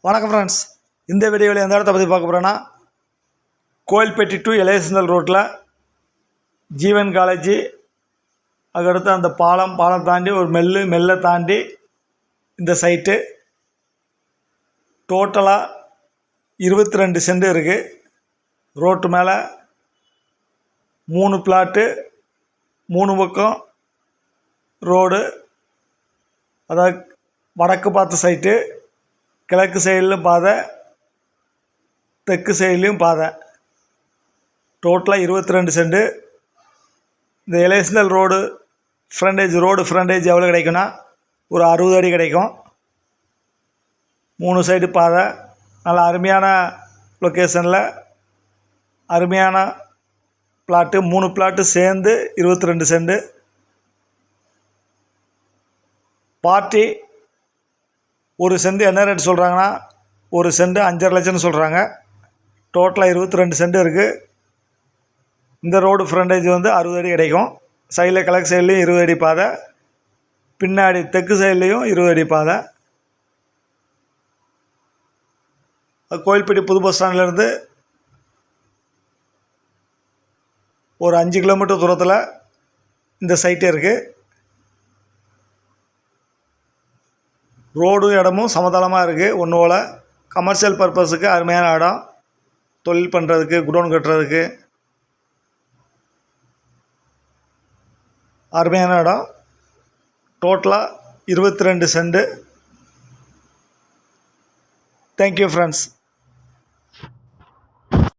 வணக்கம் ஃப்ரெண்ட்ஸ். இந்த வீடியோவில் எந்த இடத்த பற்றி பார்க்க போகிறோன்னா, கோயில்பட்டி டு எலேசந்தல் ரோட்டில் ஜீவன் காலேஜி, அதுக்கடுத்து அந்த பாலம் தாண்டி ஒரு மெல்ல தாண்டி இந்த சைட்டு டோட்டலாக 22 சென்ட் இருக்குது. ரோட்டு மேலே 3 பிளாட்டு, 3 பக்கம் ரோடு. அதாவது வடக்கு பார்த்த சைட்டு, கிழக்கு சைட்லையும் பாதை, தெற்கு சைட்லேயும் பாதை. டோட்டலாக 22 சென்ட். இந்த எலேசந்தல் ரோடு ஃப்ரண்டேஜ் எவ்வளோ கிடைக்குன்னா, ஒரு 60 அடி கிடைக்கும். 3 சைடு பாதை, நல்ல அருமையான லொக்கேஷனில் அருமையான பிளாட்டு. 3 பிளாட்டு சேர்ந்து 22 சென்ட். பார்ட்டி ஒரு சென்ட் என்ன ரேட் சொல்கிறாங்கன்னா, ஒரு சென்ட் 5.5 லட்சம்னு சொல்கிறாங்க. டோட்டலாக 22 சென்ட் இருக்குது. இந்த ரோடு ஃப்ரண்டேஜ் 60 அடி கிடைக்கும். சைடில் கிழக்கு சைட்லேயும் 20 அடி பாதை, பின்னாடி தெற்கு சைட்லேயும் 20 அடி பாதை. கோயில்பட்டி புது பஸ் ஸ்டாண்ட்லேருந்து ஒரு 5 கிலோமீட்டர் தூரத்தில் இந்த சைட்டே இருக்குது. ரோடும் இடமும் சமதளமாக இருக்குது. ஒன்று போல் கமர்ஷியல் பர்பஸுக்கு அருமையான இடம். தொழில் பண்ணுறதுக்கு, குடோன் கட்டுறதுக்கு அருமையான இடம். டோட்டலாக 22 சென்ட். Thank you friends.